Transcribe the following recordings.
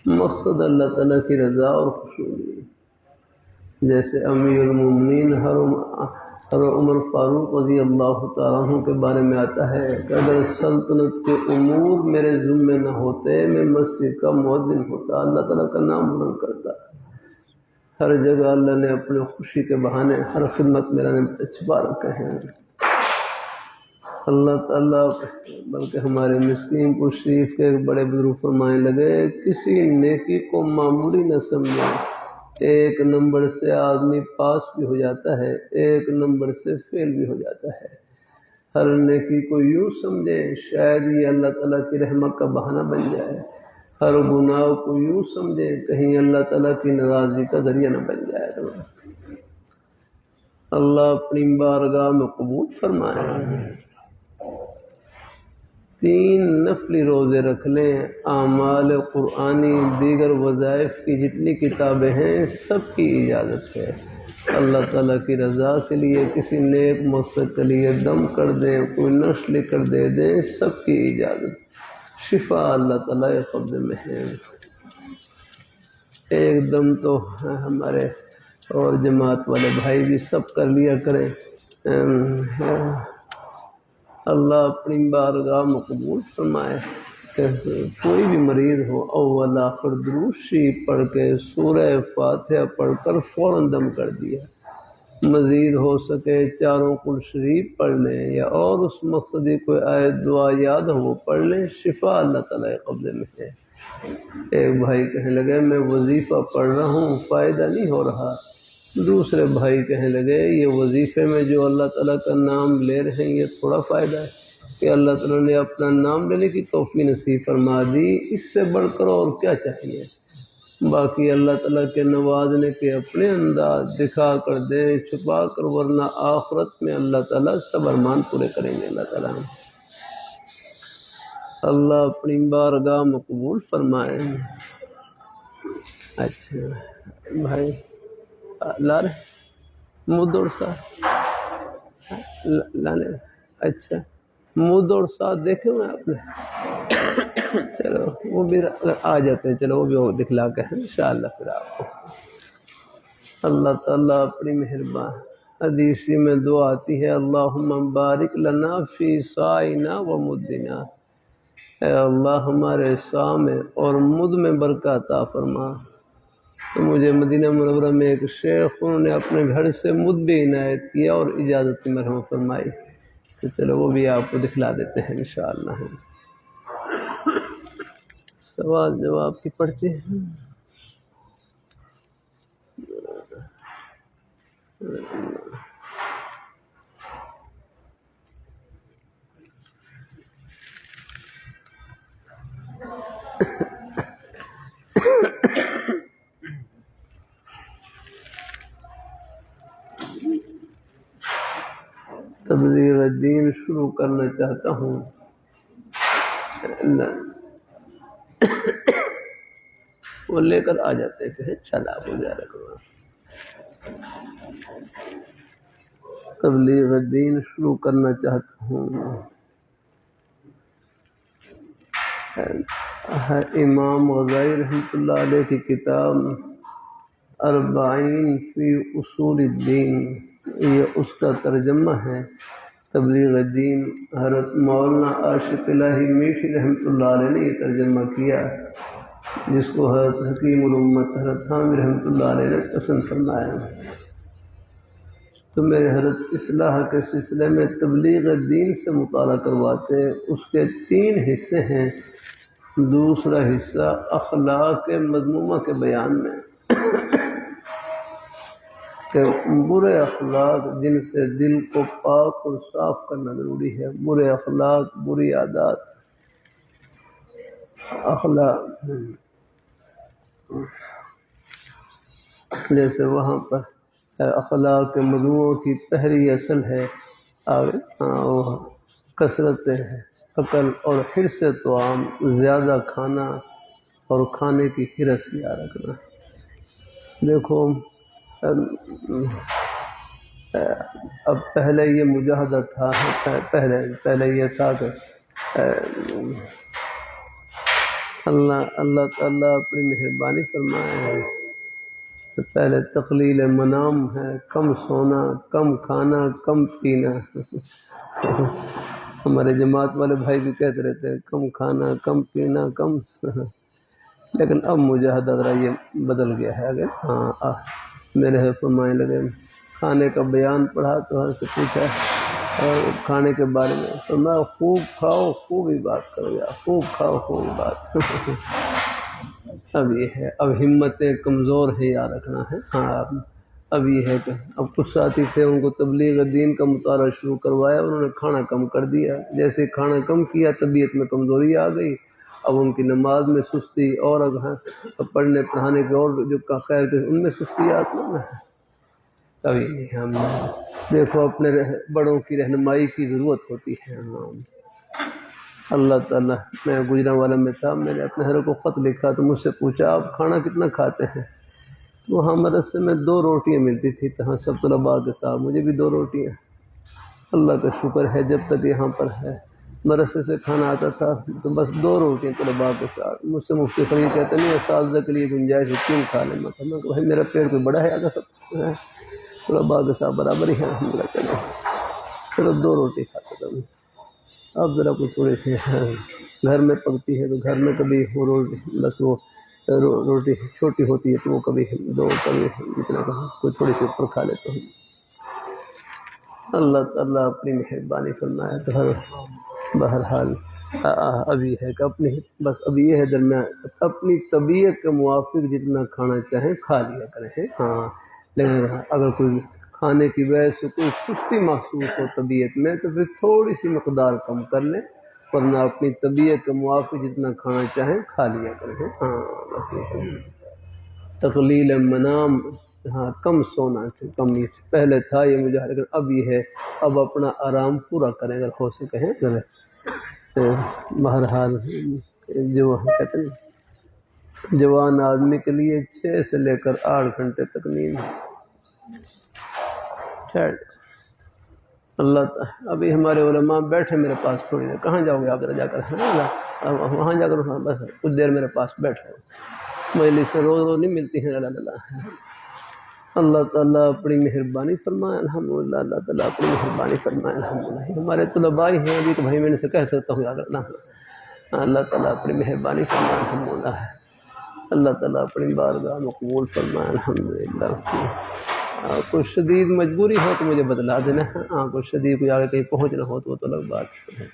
مقصد اللہ تعالیٰ کی رضا اور خوشنودی۔ جیسے امیر المومنین حضرت عمر فاروق رضی اللہ تعالیٰ عنہ کے بارے میں آتا ہے کہ اگر سلطنت کے امور میرے ذمے نہ ہوتے میں مسجد کا مؤذن ہوتا، اللہ تعالیٰ کا نام بلند کرتا۔ ہر جگہ اللہ نے اپنے خوشی کے بہانے ہر خدمت میرا نے چھپا رکھے ہیں۔ اللہ تعالیٰ بلکہ ہمارے مسکین پور شریف کے ایک بڑے بزرگ فرمانے لگے، کسی نیکی کو معمولی نہ سمجھے، ایک نمبر سے آدمی پاس بھی ہو جاتا ہے، ایک نمبر سے فیل بھی ہو جاتا ہے۔ ہر نیکی کو یوں سمجھے شاید یہ اللہ تعالیٰ کی رحمت کا بہانہ بن جائے، ہر گناہ کو یوں سمجھے کہیں اللہ تعالیٰ کی ناراضگی کا ذریعہ نہ بن جائے۔ اللہ اپنی بارگاہ میں قبول فرمائے۔ 3 نفلی روزے رکھ لیں، اعمال قرآنی دیگر وظائف کی جتنی کتابیں ہیں سب کی اجازت ہے۔ اللہ تعالیٰ کی رضا کے لیے کسی نیک مقصد کے لیے دم کر دیں، کوئی نشر لکھ کر دے دیں، سب کی اجازت۔ شفا اللہ تعالیٰ کے قبضے میں ہے۔ ایک دم تو ہمارے اور جماعت والے بھائی بھی سب کر لیا کریں۔ اللہ اپنی بارگاہ میں قبول فرمائے کہ کوئی بھی مریض ہو اول آخر درود شریف پڑھ کے سورہ فاتحہ پڑھ کر فوراً دم کر دیا، مزید ہو سکے چاروں قل شریف پڑھ لیں یا اور اس مقصدی کوئی آیت دعا یاد ہو وہ پڑھ لیں، شفا اللہ تعالیٰ کے قبضے میں ہے۔ ایک بھائی کہنے لگے میں وظیفہ پڑھ رہا ہوں فائدہ نہیں ہو رہا، دوسرے بھائی کہنے لگے یہ وظیفے میں جو اللہ تعالیٰ کا نام لے رہے ہیں یہ تھوڑا فائدہ ہے کہ اللہ تعالیٰ نے اپنا نام لینے کی توفیق نصیب فرما دی، اس سے بڑھ کر اور کیا چاہیے؟ باقی اللہ تعالیٰ کے نوازنے کے اپنے انداز دکھا کر دیں چھپا کر، ورنہ آخرت میں اللہ تعالیٰ سب ارمان پورے کریں گے۔ اللہ اپنی بارگاہ میں قبول فرمائے۔ اچھا بھائی لا رہے مدور صاحب لانے، اچھا مدور صاحب دیکھے ہوئے آپ نے؟ چلو وہ بھی آ جاتے ہیں، چلو وہ بھی دکھلا کے ہیں انشاءاللہ پھر آپ کو۔ اللہ تعالیٰ اپنی مہربان حدیثی میں دعا آتی ہے اللہم بارک لنا فی سائنا و مدنا، اے اللہ ہمارے سا میں اور مد میں برکت عطا فرما۔ تو مجھے مدینہ منورہ میں ایک شیخ انہوں نے اپنے گھر سے مد بھی عنایت کیا اور اجازت کی مرحمت فرمائی، تو چلو وہ بھی آپ کو دکھلا دیتے ہیں انشاءاللہ۔ سوال جواب کی پرچی ہے۔ تبلیغ دین شروع کرنا چاہتا ہوں، وہ لے کر آ جاتے ہیں چلا گزارا کرو۔ تبلیغ دین شروع کرنا چاہتا ہوں، امام غزالی رحمۃ اللہ علیہ کی کتاب اربعین فی اصول الدین، یہ اس کا ترجمہ ہے۔ تبلیغ دین حضرت مولانا عاشق الہی میٹھی رحمۃ اللہ علیہ نے یہ ترجمہ کیا، جس کو حضرت حکیم الامت حضرت تھانوی رحمۃ اللہ علیہ نے پسند فرمایا۔ تو میرے حضرت اصلاح کے سلسلے میں تبلیغ دین سے مطالعہ کرواتے، اس کے 3 حصے ہیں۔ دوسرا حصہ اخلاق مذمومہ کے بیان میں کہ برے اخلاق جن سے دل کو پاک اور صاف کرنا ضروری ہے، برے اخلاق، بری عادات، اخلاق جیسے وہاں پر اخلاق مذموموں کی پہلی اصل ہے کثرت عقل اور حرص طعام، زیادہ کھانا اور کھانے کی حرص یاد رکھنا۔ دیکھو اب پہلے یہ مجاہدہ تھا، پہلے یہ تھا کہ اللہ تعالیٰ اپنی مہربانی فرمائے. پہلے تقلیل منام ہے، کم سونا، کم کھانا، کم پینا. ہمارے جماعت والے بھائی بھی کہتے رہتے ہیں کم کھانا، کم پینا، کم. لیکن اب مجاہدہ ذرا یہ بدل گیا ہے. اگر میرے ہے فرمائیں لگے کھانے کا بیان پڑھا تو ہم سے پوچھا اور کھانے کے بارے میں تو میں خوب کھاؤ خوب ہی بات کرو یا خوب کھاؤ خوب ہی بات. اب یہ ہے، اب ہمتیں کمزور ہیں، یاد رکھنا ہے. اب یہ ہے کہ اب کچھ ساتھی تھے، ان کو تبلیغ دین کا مطالعہ شروع کروایا، انہوں نے کھانا کم کر دیا. جیسے کھانا کم کیا طبیعت میں کمزوری آ گئی. اب ان کی نماز میں سستی اور پڑھنے پڑھانے کے اور جو خیر تھے ان میں سستی آتی ہے. کبھی نہیں. ہم دیکھو اپنے بڑوں کی رہنمائی کی ضرورت ہوتی ہے. اللہ تعالیٰ، میں گجرانوالہ میں تھا، میں نے اپنے گھر کو خط لکھا تو مجھ سے پوچھا آپ کھانا کتنا کھاتے ہیں؟ تو وہاں مدرسے میں 2 روٹیاں ملتی تھی. تو سب طلباء کے ساتھ مجھے بھی 2 روٹیاں. اللہ کا شکر ہے جب تک یہاں پر ہے مدرسے سے کھانا آتا تھا تو بس 2 روٹیاں طلباء کے ساتھ. مجھ سے مفتی خلیل کہتے نہیں اساتذہ کے لیے گنجائش ہے کیوں کھا لیں. میں کہ بھائی میرا پیٹ کوئی بڑا ہے اگر سب طلباء کے ساتھ برابر ہی ہے. الحمدللہ چلو صرف 2 روٹی کھاتا تھا. اب ذرا کچھ تھوڑی سی گھر میں پکتی ہے تو گھر میں کبھی وہ روٹی بس وہ روٹی چھوٹی ہوتی ہے تو وہ کبھی 2 کبھی اتنا کوئی تھوڑی سی اوپر کھا لیتا ہوں. اللہ تعالیٰ اپنی مہربانی فرمائے. تو بہرحال ابھی ہے کہ اپنی بس ابھی یہ ہے درمیان اپنی طبیعت کے موافق جتنا کھانا چاہیں کھا لیا کریں. لیکن اگر کوئی کھانے کی وجہ سے کوئی سستی محسوس ہو طبیعت میں تو پھر تھوڑی سی مقدار کم کر لیں، ورنہ اپنی طبیعت کے موافق جتنا کھانا چاہیں کھا لیا کریں. بس یہ ہے تقلیل منام. کم سونا کم یہ پہلے تھا یہ مجھے، لیکن اب یہ ہے اب اپنا آرام پورا کریں اگر ہو سکے کریں. بہرحال جو کہتے ہیں جوان آدمی کے لیے 6 سے لے کر 8 گھنٹے تک نیند. اللہ ابھی ہمارے علماء بیٹھے میرے پاس تھوڑی دیر. کہاں جاؤ گے آپ؟ ذرا جا کر وہاں جا کر بس کچھ دیر میرے پاس بیٹھے. مجلس سے روز نہیں ملتی ہیں. اللہ تعالیٰ اپنی مہربانی فرمائے. الحمدللہ اللہ تعالیٰ اپنی مہربانی فرمائے. الحمدللہ ہمارے طلباء ہیں ابھی تو بھائی میں نے سے کہہ سکتا ہوں یاد رکھنا. اللہ تعالیٰ اپنی مہربانی فرمائے. الحمدللہ اللہ تعالیٰ اپنی بارگاہ میں قبول فرمائے. الحمدللہ کوئی شدید مجبوری ہو تو مجھے بتلا دینا. کوئی شدید کوئی آگے کہیں پہنچنا ہو تو وہ تو الگ بات ہے.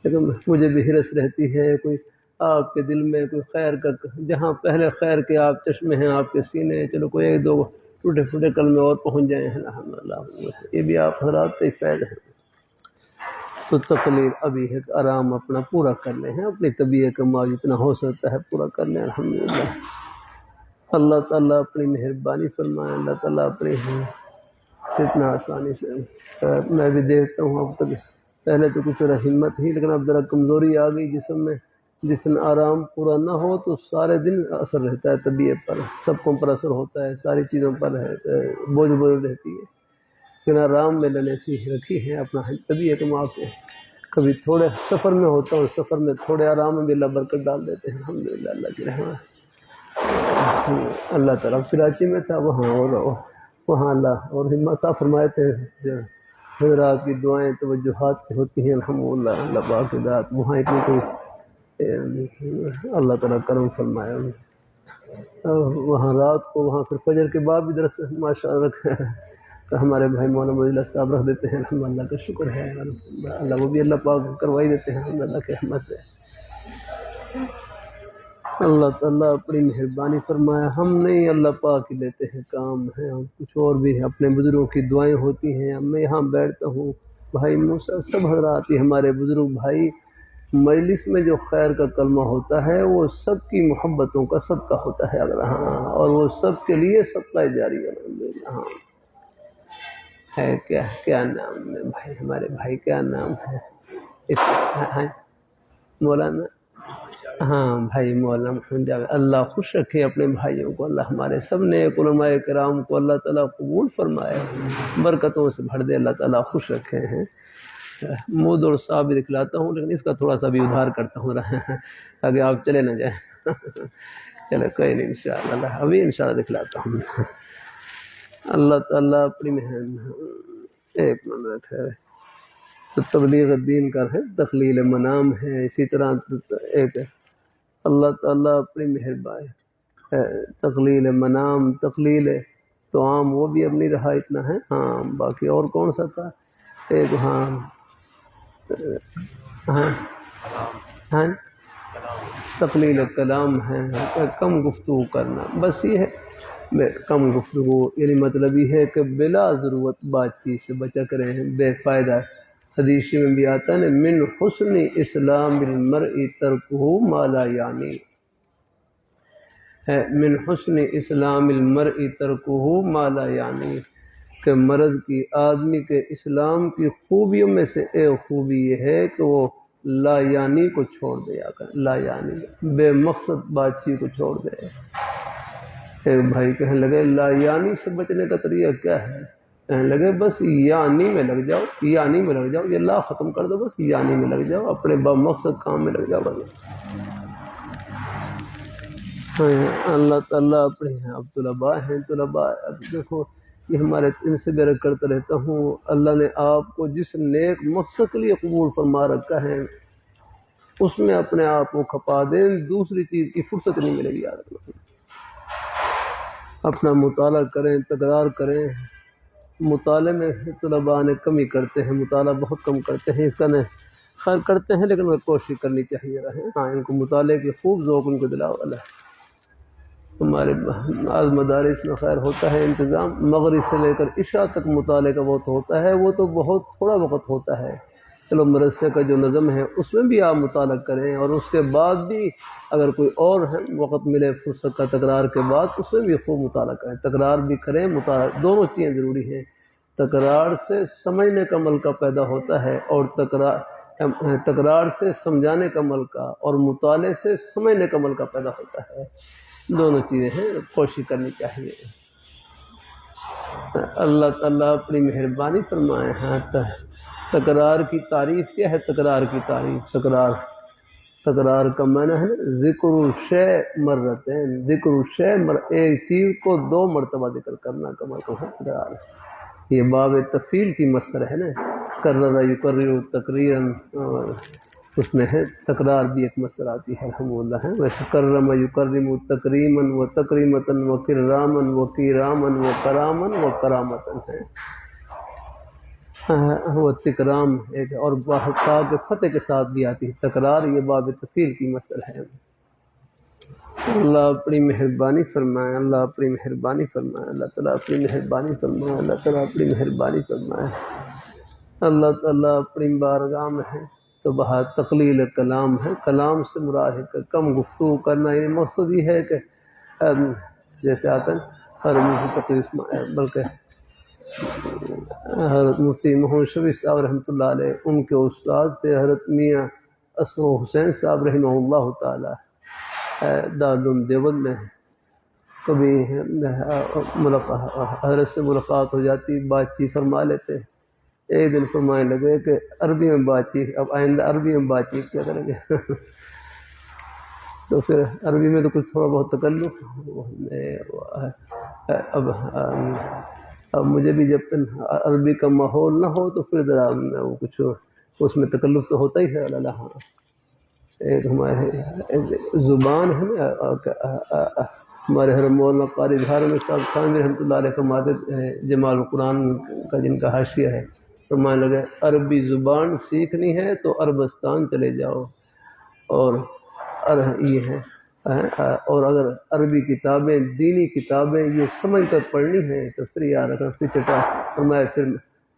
لیکن مجھے بھی حرص رہتی ہے کوئی آپ کے دل میں کوئی خیر کا، جہاں پہلے خیر کے آپ چشمے ہیں آپ کے سینے، چلو کوئی 1-2 ٹوٹے پھوٹے کلمے اور پہنچ جائیں. الحمدللہ یہ بھی آپ حضرات کا ہی فائدہ ہے. تو تقلیل ابھی ہے آرام اپنا پورا کر لیں، اپنی طبیعت کا ماں جتنا ہو سکتا ہے پورا کر لیں. الحمدللہ اللہ تعالیٰ اپنی مہربانی فرمائے. اللہ تعالیٰ اپنی اتنا آسانی سے میں بھی دیکھتا ہوں اب تک پہلے تو کچھ ہمت ہی، لیکن اب ذرا کمزوری آ گئی جسم میں. جس دن آرام پورا نہ ہو تو سارے دن اثر رہتا ہے طبیعت پر، سب کو پر اثر ہوتا ہے، ساری چیزوں پر ہے بوجھ رہتی ہے. لیکن آرام میں نے سیکھ رکھی ہے اپنا طبیعت معاف ہے. کبھی تھوڑے سفر میں ہوتا ہوں، سفر میں تھوڑے آرام میں بھی اللہ برکت ڈال دیتے ہیں. الحمدللہ اللہ کی رحمت. اللہ تعالیٰ کراچی میں تھا وہاں اللہ اور ہمت فرمائے تھے. جو حضرات کی دعائیں توجہات کی ہوتی ہیں الحمدللہ اللہ پاک کی ذات وہاں اتنی کوئی اللہ تعالیٰ کرم فرمایا. وہاں رات کو وہاں پھر فجر کے بعد بھی درس ماشاء اللہ رکھے تو ہمارے بھائی مولانا مجلس صاحب رکھ دیتے ہیں. الحمدللہ کا شکر ہے. اللہ وہ بھی اللہ پاک کروائی دیتے ہیں الحمدللہ کی رحمت سے. اللہ تعالیٰ اپنی مہربانی فرمایا. ہم نہیں اللہ پاک ہی لیتے ہیں کام ہے، کچھ اور بھی ہے. اپنے بزرگوں کی دعائیں ہوتی ہیں. میں یہاں بیٹھتا ہوں، بھائی موسیٰ سب حضرات ہی ہمارے بزرگ بھائی، مجلس میں جو خیر کا کلمہ ہوتا ہے وہ سب کی محبتوں کا صدقہ ہوتا ہے. اور وہ سب کے لیے صدقہ جاری ہے. الحمدللہ ہے. کیا نام ہے بھائی ہمارے بھائی، کیا نام ہے مولانا؟ بھائی مولانا محمد جاوید. اللہ خوش رکھے اپنے بھائیوں کو. اللہ ہمارے سب نے علماء کرام کو اللہ تعالیٰ قبول فرمائے، برکتوں سے بھر دے. اللہ تعالیٰ خوش رکھے ہیں. مود اور صاحب بھی دکھلاتا ہوں، لیکن اس کا تھوڑا سا بھی ادھار کرتا ہوں تاکہ آپ چلے نہ جائیں چلے کوئی نہیں، انشاءاللہ ابھی انشاءاللہ دکھلاتا ہوں اللہ تعالیٰ اپنی ایک منٹ ہے تو تبلیغ دین کا ہے، تخلیل منام ہے، اسی طرح ایک اللہ تعالیٰ اپنی مہربانی تخلیل منام، تخلیل تو عام وہ بھی اب نہیں رہا اتنا ہے، ہاں باقی اور کون سا تھا ایک، ہاں ہاں ہاں تقلیل کلام ہے، کم گفتگو کرنا، بس یہ ہے کم گفتگو، یعنی مطلب یہ ہے کہ بلا ضرورت بات چیت سے بچا کریں، بے فائدہ۔ حدیث میں بھی آتا ہے نا، من حسن اسلام المرء ترکہ ما لا یعنی ہے، من حسن اسلام المرء ترکہ ما لا یعنی، کہ مرد کی آدمی کے اسلام کی خوبیوں میں سے ایک خوبی یہ ہے کہ وہ لا یعنی کو چھوڑ دیا کر، لا یعنی بے مقصد بات چیت کو چھوڑ دے۔ ایک بھائی کہنے لگے لا یعنی سے بچنے کا طریقہ کیا ہے؟ کہنے لگے بس یعنی میں لگ جاؤ، یعنی میں لگ جاؤ، یہ لا ختم کر دو، بس یعنی میں لگ جاؤ، اپنے با مقصد کام میں لگ جاؤ بس۔ اللہ تعالیٰ اپنے اب طلباء ہیں، طلباء اب دیکھو یہ ہمارے ان سے بیرک کرتا رہتا ہوں، اللہ نے آپ کو جس نیک مقصد کے لیے قبول فرما رکھا ہے اس میں اپنے آپ کو کھپا دیں، دوسری چیز کی فرصت نہیں ملے گی یاد رکھنا۔ اپنا مطالعہ کریں، تکرار کریں، مطالعے میں طلباء نے کمی کرتے ہیں، مطالعہ بہت کم کرتے ہیں، اس کا نہ خیر کرتے ہیں لیکن وہ کوشش کرنی چاہیے رہے، ہاں ان کو مطالعے کی خوب ذوق ان کو دلاؤ اللہ۔ ہمارے بعض مدارس میں خیر ہوتا ہے انتظام، مغرب سے لے کر عشاء تک مطالعے کا وقت ہوتا ہے، وہ تو بہت تھوڑا وقت ہوتا ہے، چلو مدرسے کا جو نظم ہے اس میں بھی آپ مطالعہ کریں، اور اس کے بعد بھی اگر کوئی اور وقت ملے فرصت کا تکرار کے بعد اس میں بھی خوب مطالعہ کریں، تکرار بھی کریں، مطالعہ دونوں چیزیں ضروری ہیں۔ تکرار سے سمجھنے کا ملکہ پیدا ہوتا ہے، اور تکرار سے سمجھانے کا ملکہ، اور مطالعے سے سمجھنے کا ملکہ پیدا ہوتا ہے، دونوں چیزیں ہیں، کوشش کرنی چاہیے۔ اللہ تعالیٰ اپنی مہربانی فرمائے۔ ہاں تکرار کی تعریف کیا ہے؟ تکرار کی تعریف، تکرار کا معنی ہے ذکر الشیء مرتين، ذکر الشیء ایک چیز کو دو مرتبہ ذکر کرنا کا مطلب ہے تکرار۔ یہ باب تفعیل کی مصدر ہے نا، کرر یکرر تقریرا، اس میں ہے تکرار بھی ایک مصدر آتی ہے الحمدللہ ہے، ویسے کرم یکرم تکریما و تکریمتا و کراما و کراما و کراما و کرامتا ہے، وہ تکرام ایک، اور تا کے فتح کے ساتھ بھی آتی ہے تکرار، یہ باب تفعیل کی مصدر ہے۔ اللہ اپنی مہربانی فرمائے، اللہ اپنی مہربانی فرمائے، اللہ تعالیٰ اپنی مہربانی فرمائے، اللہ تعالیٰ اپنی مہربانی فرمائے۔ اللہ تعالیٰ اپنی بارگاہ میں ہے تو بہت تقلیل کلام ہے، کلام سے مراد ہے کم گفتگو کرنا، یہ مقصد یہ ہے کہ جیسے آتا ہے ہر مفتی تقریر، بلکہ حضرت مفتی محمد شفیع صاحب رحمۃ اللہ علیہ، ان کے استاد تھے حضرت میاں اسماء حسین صاحب رحمہ اللہ تعالیٰ، دارالعلوم دیوبند میں، کبھی حضرت سے ملاقات ہو جاتی، بات چیت فرما لیتے، ایک دن فرمانے لگے کہ عربی میں بات چیت، اب آئندہ عربی میں بات چیت کیا کریں گے تو پھر عربی میں تو کچھ تھوڑا بہت تکلف، اب مجھے بھی جب تک عربی کا ماحول نہ ہو تو پھر ذرا وہ کچھ اس میں تکلف تو ہوتا ہی ہے۔ اللہ ہاں ایک ہمارے زبان ہے نا، ہمارے حضرت مولانا قاری دھارمی صاحب خان رحمۃ اللہ علیہ فرماتے جمال القرآن کا جن کا حاشیہ ہے، فرمانے لگے عربی زبان سیکھنی ہے تو عربستان چلے جاؤ، اور یہ ہے، اور اگر عربی کتابیں، دینی کتابیں یہ سمجھ کر پڑھنی ہیں تو پھر یاد رکھنا پھر چٹا فرمایا، پھر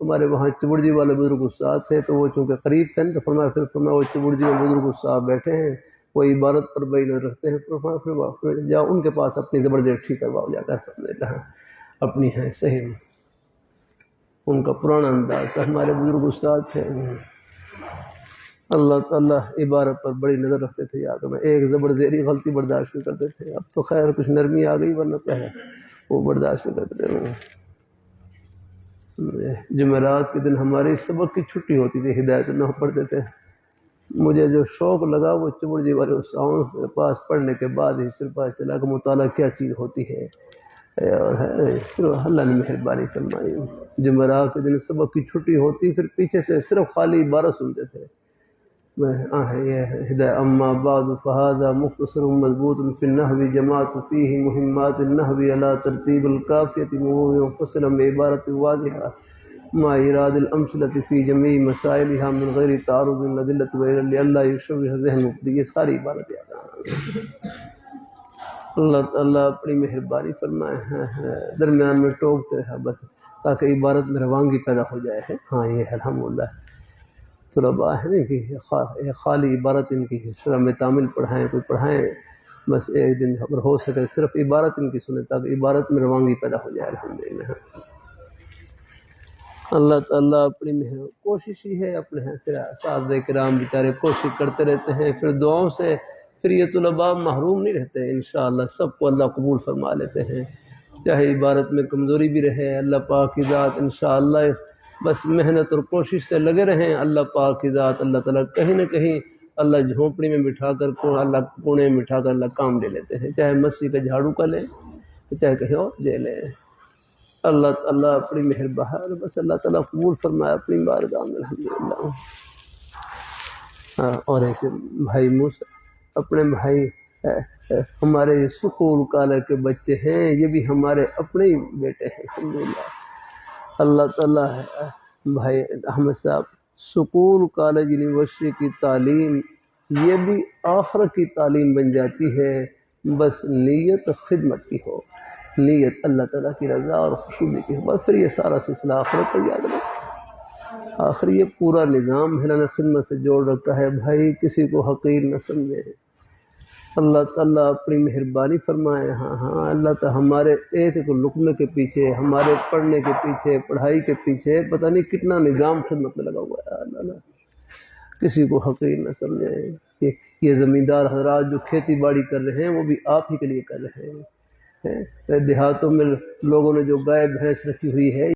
ہمارے وہاں چبڑجی والے بزرگ استاد تھے تو وہ چونکہ قریب تھے تو فرمایا، پھر فرمایا وہ چبڑجی والے بزرگ استاد بیٹھے ہیں، وہ عبارت پر بئی نظر رکھتے ہیں، پھر جاؤ ان کے پاس اپنی زبردستی کرواؤ جا کر، اپنی ہے صحیح، ان کا پرانا انداز تھا، ہمارے بزرگ استاد تھے، اللہ تعالیٰ عبارت پر بڑی نظر رکھتے تھے، یاد میں ایک زبردستی غلطی برداشت نہیں کرتے تھے، اب تو خیر کچھ نرمی آ گئی ورنہ پہ وہ برداشت نہیں کرتے تھے۔ جمعرات کے دن ہماری سبق کی چھٹی ہوتی تھی، ہدایت اللہ پڑھتے تھے۔ مجھے جو شوق لگا وہ چمڑ جی والے استاذوں کے پاس پڑھنے کے بعد ہی پھر پتہ چلا کہ مطالعہ کیا چیز ہوتی ہے، اور پھر اللہ نے مہربانی فرمائی۔ جمعرات کے دن سبق کی چھٹی ہوتی، پھر پیچھے سے صرف خالی عبارت سنتے تھے۔ یہ ہدایت اما بعد فہذا مختصر مضبوط فی النحو جماعت فیہ مہمات النحو علی ترتیب القافیۃ منفصلا بعبارت واضحہ مع ایراد الامثلۃ فی جمیع مسائلها من غیر تعارض الادلۃ لئلا یشوہ ذہن مبتدی۔ یہ ساری عبارت یاد ہے۔ اللہ تعالیٰ اپنی مہربانی فرمائے، درمیان میں ٹوکتے ہیں بس تاکہ عبارت میں روانگی پیدا ہو جائے ہے۔ ہاں یہ الحمدللہ طلباء ہیں کہ خالی عبارت ان کی شرح میں تعمیل پڑھائیں، کوئی پڑھائیں، بس ایک دن اگر ہو سکے صرف عبارت ان کی سنیں تاکہ عبارت میں روانگی پیدا ہو جائے الحمدللہ۔ اللہ تعالیٰ اپنی کوشش ہی ہے، اپنے پھر اساتذہ کرام بیچارے کوشش کرتے رہتے ہیں، پھر دعاؤں سے پھر یہ طلباء محروم نہیں رہتے، انشاءاللہ سب کو اللہ قبول فرما لیتے ہیں، چاہے عبارت میں کمزوری بھی رہے، اللہ پاک کی ذات انشاءاللہ بس محنت اور کوشش سے لگے رہیں، اللہ پاک کی ذات اللہ تعالیٰ کہیں نہ کہیں اللہ جھونپڑی میں بٹھا کر اللہ کونے میں بٹھا کر اللہ کام لے لیتے ہیں، چاہے مسجد کا جھاڑو کا لیں چاہے کہیں اور دے لیں۔ اللہ تعالیٰ اپنی مہربانی بس اللہ تعالیٰ قبول فرمائے اپنی بارگاہ میں الحمدللہ۔ اور ایسے بھائی موسیٰ اپنے بھائی ہمارے سکول کالج کے بچے ہیں، یہ بھی ہمارے اپنے ہی بیٹے ہیں الحمدللہ۔ اللہ تعالیٰ بھائی احمد صاحب سکول کالج یونیورسٹی کی تعلیم یہ بھی آخرت کی تعلیم بن جاتی ہے، بس نیت خدمت کی ہو، نیت اللہ تعالیٰ کی رضا اور خوشنودی کی ہو، بس پھر یہ سارا سلسلہ آخرت پر یاد رکھیں۔ آخر یہ پورا نظام اللہ نے خدمت سے جوڑ رکھا ہے، بھائی کسی کو حقیر نہ سمجھے۔ اللہ تعالیٰ اپنی مہربانی فرمائے۔ ہاں اللہ تعالیٰ ہمارے ایک ایک لقمے کے پیچھے، ہمارے پڑھنے کے پیچھے، پڑھائی کے پیچھے پتہ نہیں کتنا نظام خدمت میں لگا ہوا ہے۔ اللہ کسی کو حقیر نہ سمجھیں کہ یہ زمیندار حضرات جو کھیتی باڑی کر رہے ہیں وہ بھی آپ ہی کے لیے کر رہے ہیں۔ دیہاتوں میں لوگوں نے جو گائے بھینس رکھی ہوئی ہے